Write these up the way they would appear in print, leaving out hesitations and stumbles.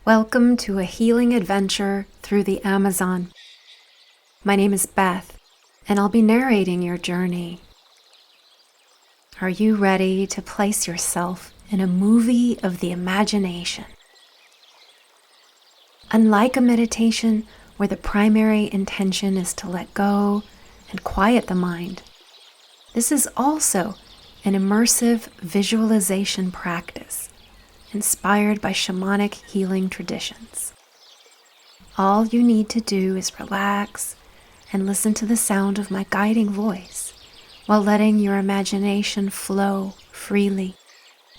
Welcome to a healing adventure through the Amazon. My name is Beth, and I'll be narrating your journey. Are you ready to place yourself in a movie of the imagination? Unlike a meditation where the primary intention is to let go and quiet the mind, this is also an immersive visualization practice inspired by shamanic healing traditions. All you need to do is relax and listen to the sound of my guiding voice while letting your imagination flow freely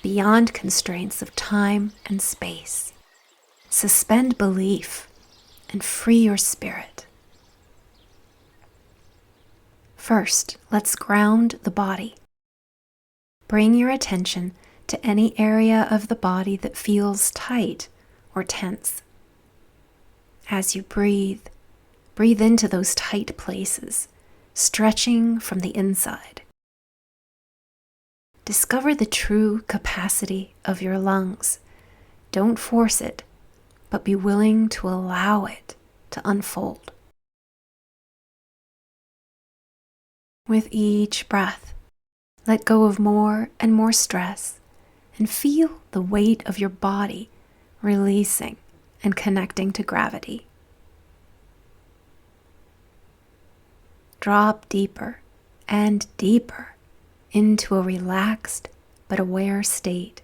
beyond constraints of time and space. Suspend belief and free your spirit. First, let's ground the body. Bring your attention to any area of the body that feels tight or tense. As you breathe into those tight places, stretching from the inside. Discover the true capacity of your lungs. Don't force it, but be willing to allow it to unfold. With each breath, let go of more and more stress and feel the weight of your body releasing and connecting to gravity. Drop deeper and deeper into a relaxed but aware state,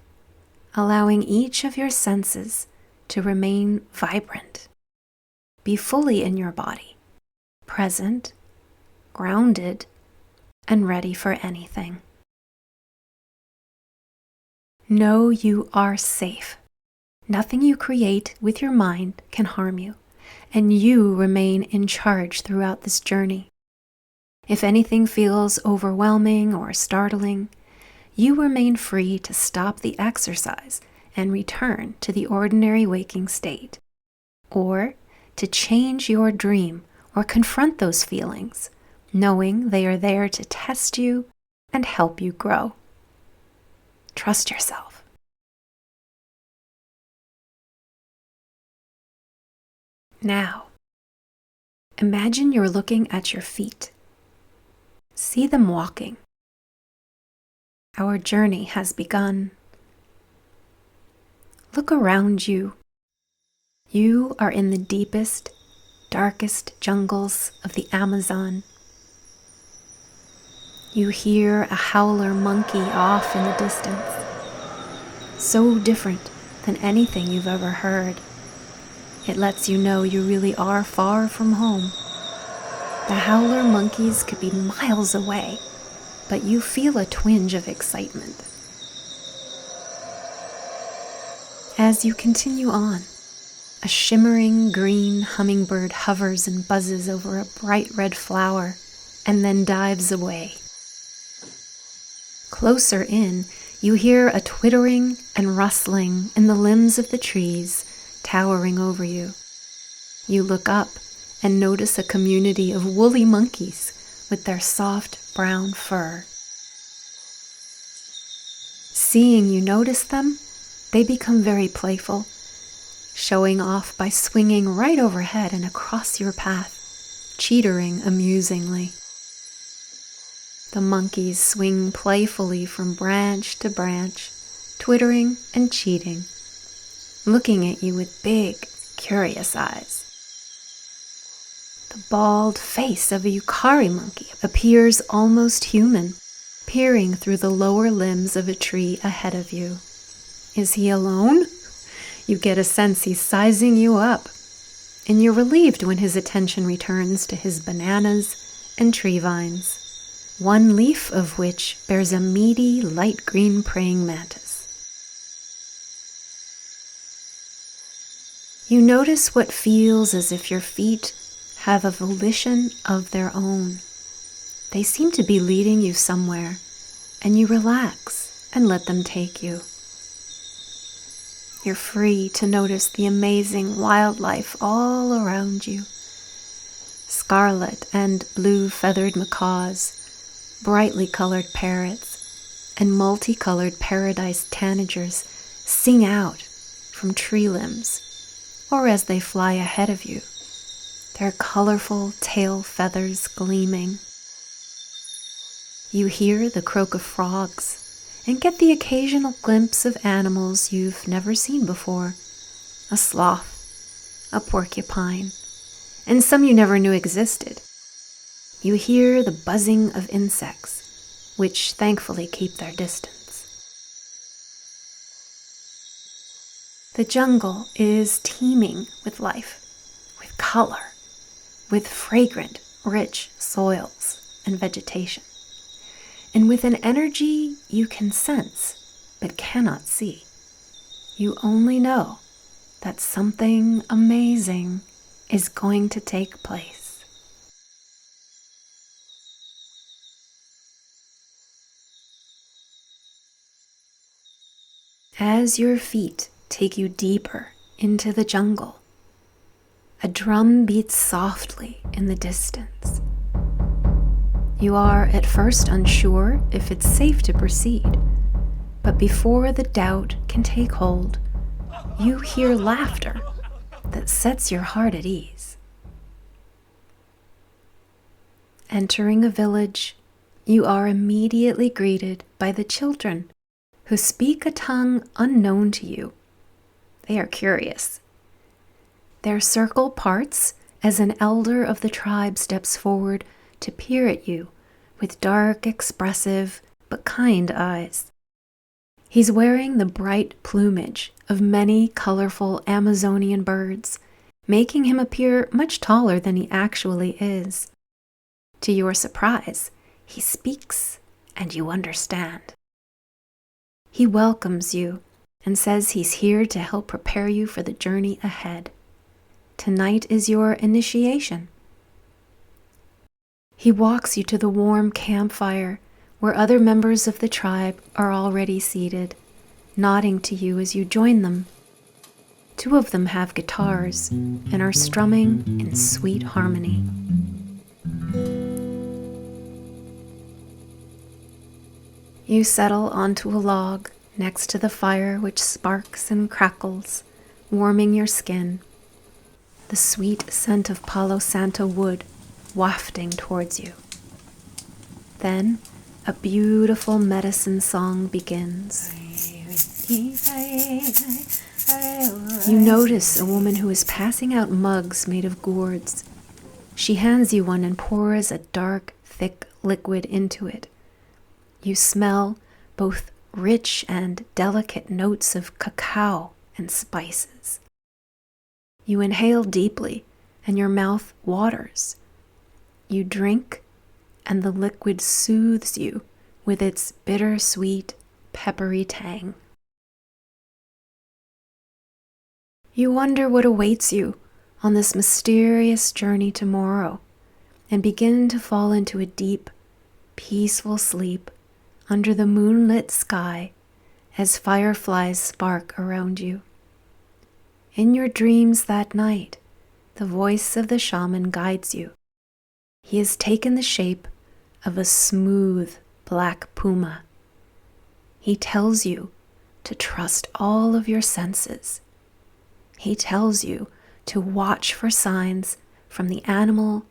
allowing each of your senses to remain vibrant. Be fully in your body, present, grounded, and ready for anything. Know you are safe. Nothing you create with your mind can harm you, and you remain in charge throughout this journey. If anything feels overwhelming or startling, you remain free to stop the exercise and return to the ordinary waking state, or to change your dream or confront those feelings, knowing they are there to test you and help you grow. Trust yourself. Now, imagine you're looking at your feet. See them walking. Our journey has begun. Look around you. You are in the deepest, darkest jungles of the Amazon. You hear a howler monkey off in the distance, so different than anything you've ever heard. It lets you know you really are far from home. The howler monkeys could be miles away, but you feel a twinge of excitement. As you continue on, a shimmering green hummingbird hovers and buzzes over a bright red flower and then dives away. Closer in, you hear a twittering and rustling in the limbs of the trees towering over you. You look up and notice a community of woolly monkeys with their soft brown fur. Seeing you notice them, they become very playful, showing off by swinging right overhead and across your path, teetering amusingly. The monkeys swing playfully from branch to branch, twittering and cheating, looking at you with big, curious eyes. The bald face of a Yukari monkey appears almost human, peering through the lower limbs of a tree ahead of you. Is he alone? You get a sense he's sizing you up, and you're relieved when his attention returns to his bananas and tree vines, one leaf of which bears a meaty light green praying mantis. You notice what feels as if your feet have a volition of their own. They seem to be leading you somewhere, and you relax and let them take you. You're free to notice the amazing wildlife all around you. Scarlet and blue feathered macaws, brightly colored parrots, and multicolored paradise tanagers sing out from tree limbs, or as they fly ahead of you, their colorful tail feathers gleaming. You hear the croak of frogs and get the occasional glimpse of animals you've never seen before, a sloth, a porcupine, and some you never knew existed. You hear the buzzing of insects, which thankfully keep their distance. The jungle is teeming with life, with color, with fragrant, rich soils and vegetation, and with an energy you can sense but cannot see. You only know that something amazing is going to take place. As your feet take you deeper into the jungle, a drum beats softly in the distance. You are at first unsure if it's safe to proceed, but before the doubt can take hold, you hear laughter that sets your heart at ease. Entering a village, you are immediately greeted by the children who speak a tongue unknown to you. They are curious. Their circle parts as an elder of the tribe steps forward to peer at you with dark, expressive, but kind eyes. He's wearing the bright plumage of many colorful Amazonian birds, making him appear much taller than he actually is. To your surprise, he speaks and you understand. He welcomes you and says he's here to help prepare you for the journey ahead. Tonight is your initiation. He walks you to the warm campfire where other members of the tribe are already seated, nodding to you as you join them. Two of them have guitars and are strumming in sweet harmony. You settle onto a log next to the fire which sparks and crackles, warming your skin, the sweet scent of Palo Santo wood wafting towards you. Then a beautiful medicine song begins. You notice a woman who is passing out mugs made of gourds. She hands you one and pours a dark, thick liquid into it. You smell both rich and delicate notes of cacao and spices. You inhale deeply and your mouth waters. You drink and the liquid soothes you with its bittersweet, peppery tang. You wonder what awaits you on this mysterious journey tomorrow and begin to fall into a deep, peaceful sleep under the moonlit sky as fireflies spark around you. In your dreams that night, the voice of the shaman guides you. He has taken the shape of a smooth black puma. He tells you to trust all of your senses. He tells you to watch for signs from the animal,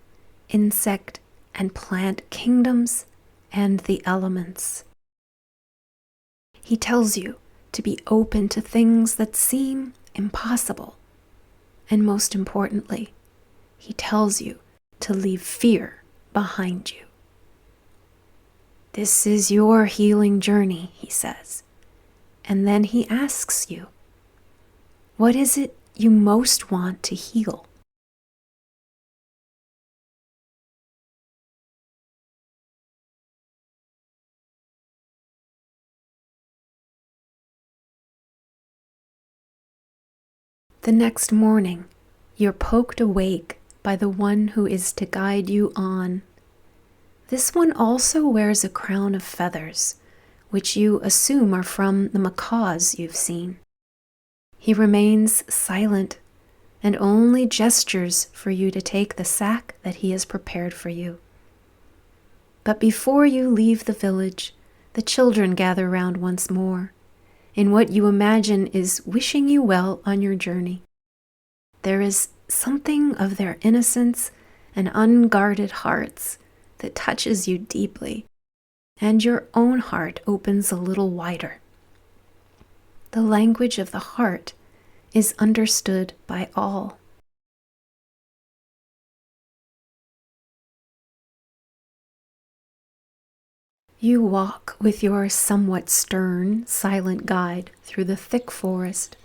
insect, and plant kingdoms and the elements. He tells you to be open to things that seem impossible. And most importantly, he tells you to leave fear behind you. This is your healing journey, he says. And then he asks you, what is it you most want to heal? The next morning, you're poked awake by the one who is to guide you on. This one also wears a crown of feathers, which you assume are from the macaws you've seen. He remains silent and only gestures for you to take the sack that he has prepared for you. But before you leave the village, the children gather round once more, in what you imagine is wishing you well on your journey. there is something of their innocence and unguarded hearts that touches you deeply, and your own heart opens a little wider. The language of the heart is understood by all. You walk with your somewhat stern, silent guide through the thick forest,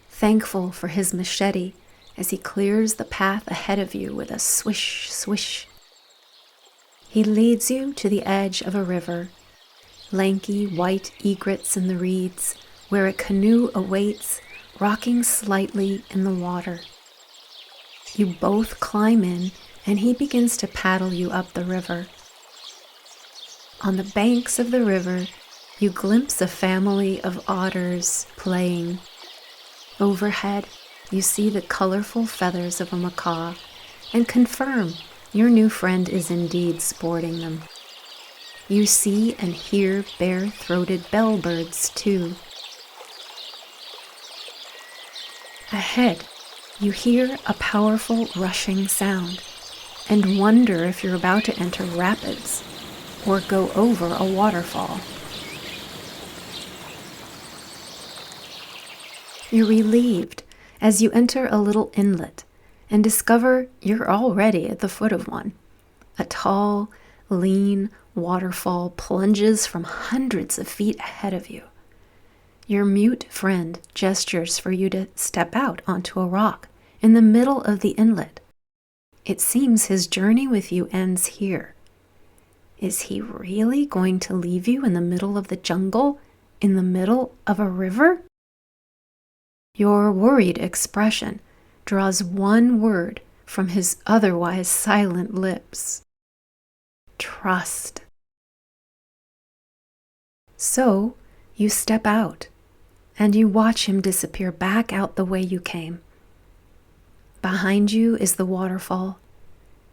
thankful for his machete as he clears the path ahead of you with a swish, swish. He leads you to the edge of a river, lanky white egrets in the reeds, where a canoe awaits, rocking slightly in the water. You both climb in, and he begins to paddle you up the river. On the banks of the river, you glimpse a family of otters playing. Overhead, you see the colorful feathers of a macaw and confirm your new friend is indeed sporting them. You see and hear bare-throated bellbirds too. Ahead, you hear a powerful rushing sound and wonder if you're about to enter rapids or go over a waterfall. You're relieved as you enter a little inlet and discover you're already at the foot of one. A tall, lean waterfall plunges from hundreds of feet ahead of you. Your mute friend gestures for you to step out onto a rock in the middle of the inlet. It seems his journey with you ends here. Is he really going to leave you in the middle of the jungle, in the middle of a river? Your worried expression draws one word from his otherwise silent lips: trust. So you step out, and you watch him disappear back out the way you came. Behind you is the waterfall,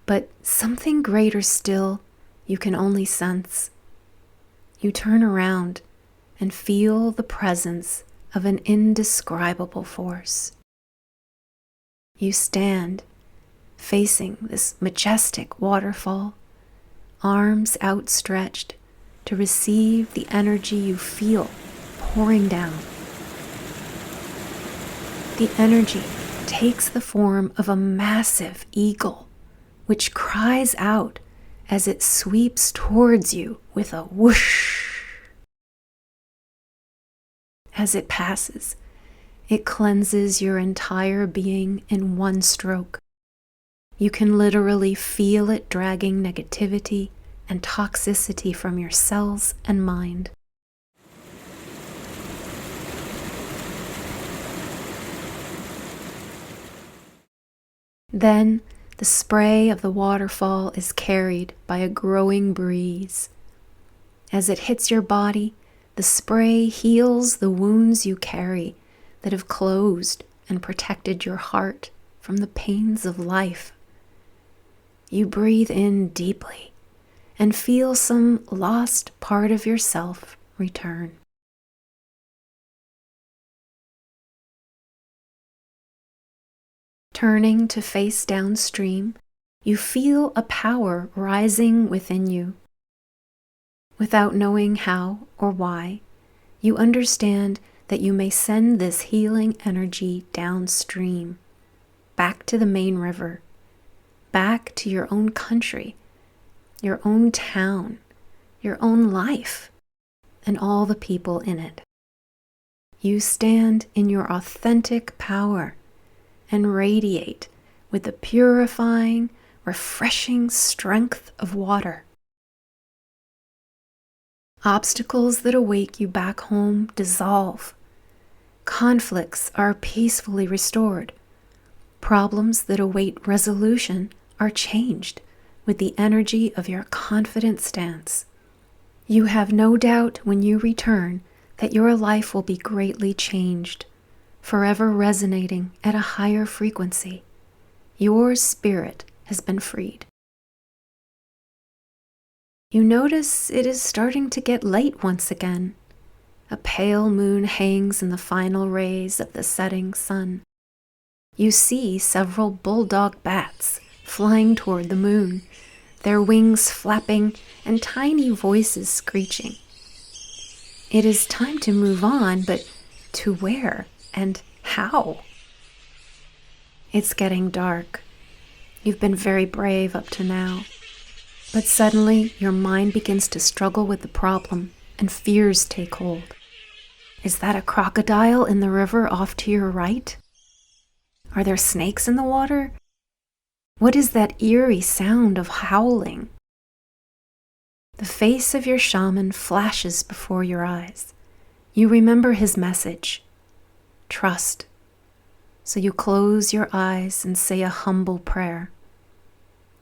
but something greater still you can only sense. You turn around and feel the presence of an indescribable force. You stand facing this majestic waterfall, arms outstretched to receive the energy you feel pouring down. The energy takes the form of a massive eagle, which cries out as it sweeps towards you with a whoosh. As it passes, it cleanses your entire being in one stroke. You can literally feel it dragging negativity and toxicity from your cells and mind. Then, the spray of the waterfall is carried by a growing breeze. As it hits your body, the spray heals the wounds you carry that have closed and protected your heart from the pains of life. You breathe in deeply and feel some lost part of yourself return. Turning to face downstream, you feel a power rising within you. Without knowing how or why, you understand that you may send this healing energy downstream, back to the main river, back to your own country, your own town, your own life, and all the people in it. You stand in your authentic power and radiate with the purifying, refreshing strength of water. Obstacles that await you back home dissolve. Conflicts are peacefully restored. Problems that await resolution are changed with the energy of your confident stance. You have no doubt when you return that your life will be greatly changed, forever resonating at a higher frequency. Your spirit has been freed. You notice it is starting to get late once again. A pale moon hangs in the final rays of the setting sun. You see several bulldog bats flying toward the moon, their wings flapping and tiny voices screeching. It is time to move on, but to where and how? It's getting dark. You've been very brave up to now. But suddenly, your mind begins to struggle with the problem, and fears take hold. Is that a crocodile in the river off to your right? Are there snakes in the water? What is that eerie sound of howling? The face of your shaman flashes before your eyes. You remember his message: trust. So you close your eyes and say a humble prayer.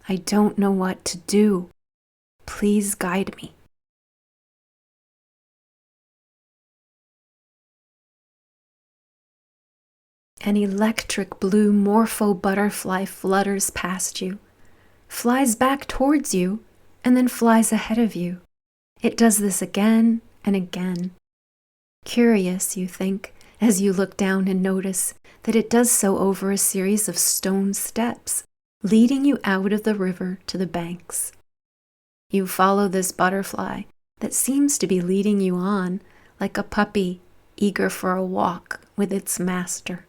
I don't know what to do. Please guide me. An electric blue morpho butterfly flutters past you, flies back towards you, and then flies ahead of you. It does this again and again. Curious, you think, as you look down and notice that it does so over a series of stone steps, leading you out of the river to the banks. You follow this butterfly that seems to be leading you on like a puppy eager for a walk with its master.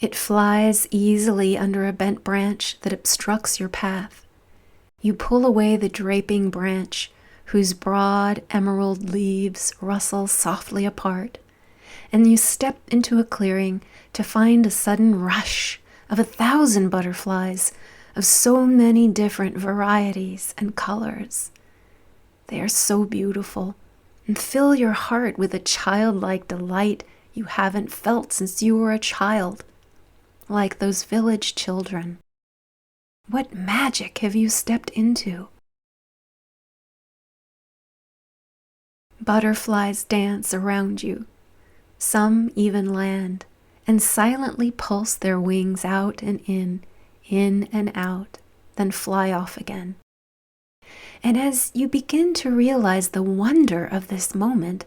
It flies easily under a bent branch that obstructs your path. You pull away the draping branch, whose broad emerald leaves rustle softly apart, and you step into a clearing to find a sudden rush of 1,000 butterflies of so many different varieties and colors. They are so beautiful and fill your heart with a childlike delight you haven't felt since you were a child. Like those village children. What magic have you stepped into? Butterflies dance around you. Some even land and silently pulse their wings out and in and out, then fly off again. And as you begin to realize the wonder of this moment,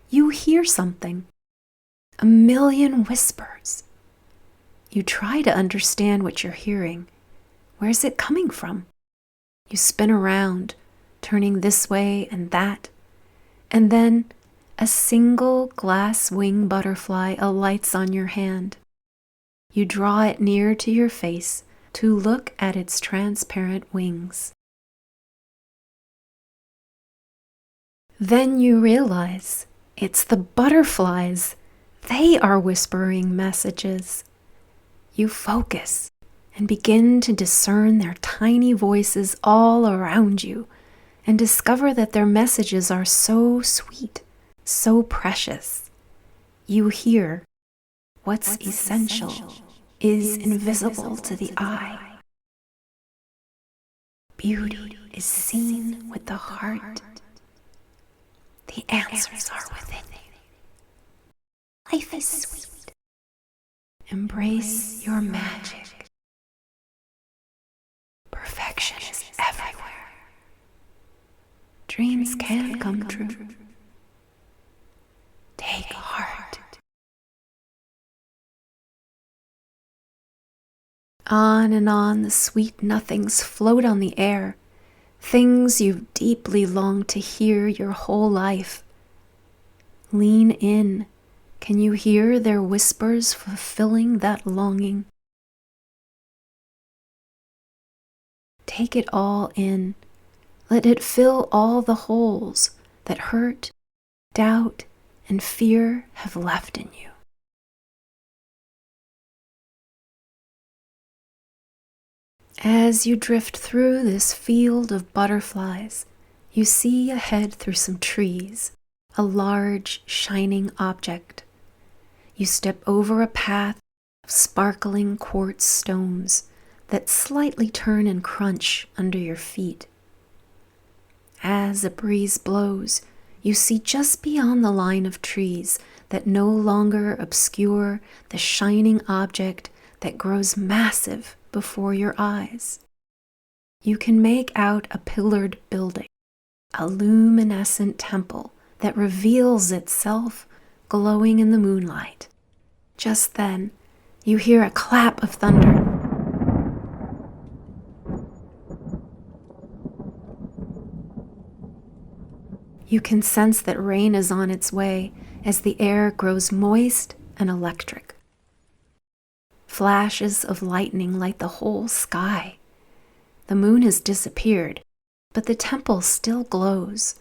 you hear something. 1,000,000 whispers. You try to understand what you're hearing. Where's it coming from? You spin around, turning this way and that, and then a single glass wing butterfly alights on your hand. You draw it near to your face to look at its transparent wings. Then you realize it's the butterflies. They are whispering messages. You focus and begin to discern their tiny voices all around you and discover that their messages are so sweet, so precious. You hear, what's essential is invisible to the eye. Beauty is seen with the heart. The answers are within you. Life is sweet. Embrace your magic. Perfection is everywhere. Dreams can come true. Take heart. On and on the sweet nothings float on the air, things you've deeply longed to hear your whole life. Lean in. Can you hear their whispers fulfilling that longing? Take it all in. Let it fill all the holes that hurt, doubt, and fear have left in you. As you drift through this field of butterflies, you see ahead through some trees a large, shining object. You step over a path of sparkling quartz stones that slightly turn and crunch under your feet. As a breeze blows, you see just beyond the line of trees that no longer obscure the shining object that grows massive before your eyes. You can make out a pillared building, a luminescent temple that reveals itself glowing in the moonlight. Just then, you hear a clap of thunder. You can sense that rain is on its way as the air grows moist and electric. Flashes of lightning light the whole sky. The moon has disappeared, but the temple still glows.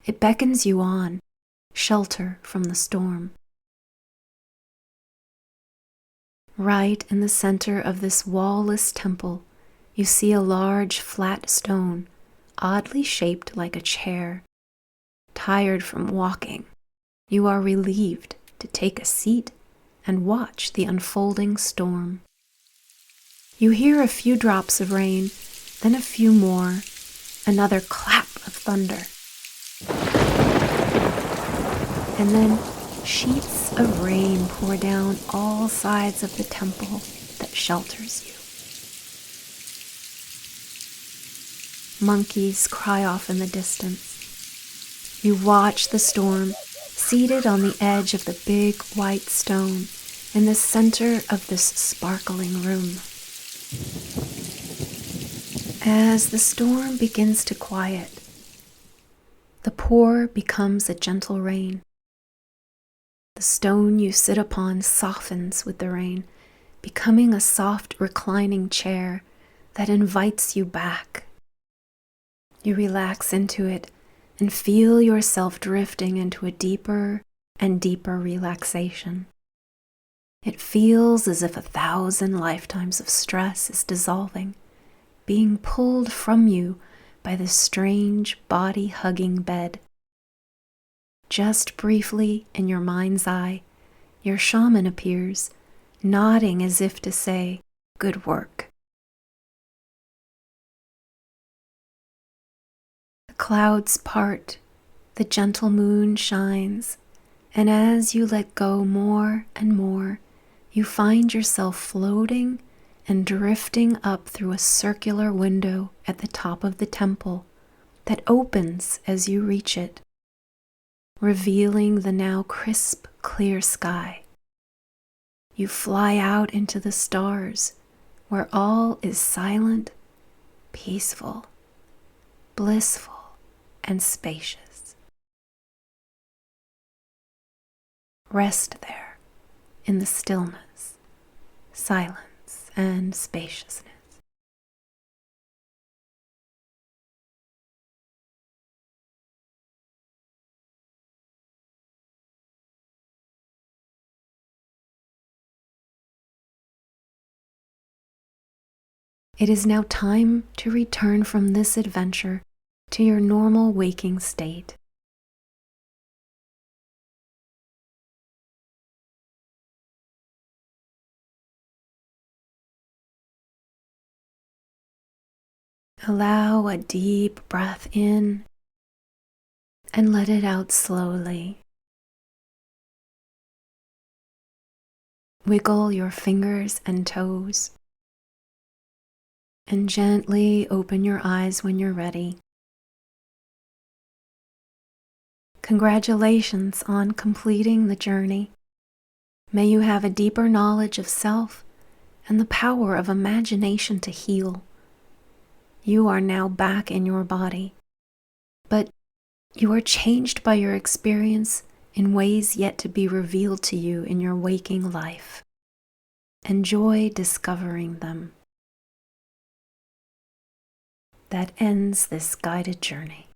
It beckons you on, shelter from the storm. Right in the center of this wall-less temple, you see a large flat stone, oddly shaped like a chair. Tired from walking, you are relieved to take a seat and watch the unfolding storm. You hear a few drops of rain, then a few more, another clap of thunder, and then sheets of rain pour down all sides of the temple that shelters you. Monkeys cry off in the distance. You watch the storm, seated on the edge of the big white stone in the center of this sparkling room. As the storm begins to quiet, the pour becomes a gentle rain. The stone you sit upon softens with the rain, becoming a soft reclining chair that invites you back. You relax into it and feel yourself drifting into a deeper and deeper relaxation. It feels as if 1,000 lifetimes of stress is dissolving, being pulled from you by this strange body-hugging bed. Just briefly, in your mind's eye, your shaman appears, nodding as if to say, "Good work." The clouds part, the gentle moon shines, and as you let go more and more, you find yourself floating and drifting up through a circular window at the top of the temple that opens as you reach it, revealing the now crisp, clear sky. You fly out into the stars, where all is silent, peaceful, blissful, and spacious. Rest there in the stillness, silence, and spaciousness. It is now time to return from this adventure to your normal waking state. Allow a deep breath in and let it out slowly. Wiggle your fingers and toes and gently open your eyes when you're ready. Congratulations on completing the journey. May you have a deeper knowledge of self and the power of imagination to heal. You are now back in your body, but you are changed by your experience in ways yet to be revealed to you in your waking life. Enjoy discovering them. That ends this guided journey.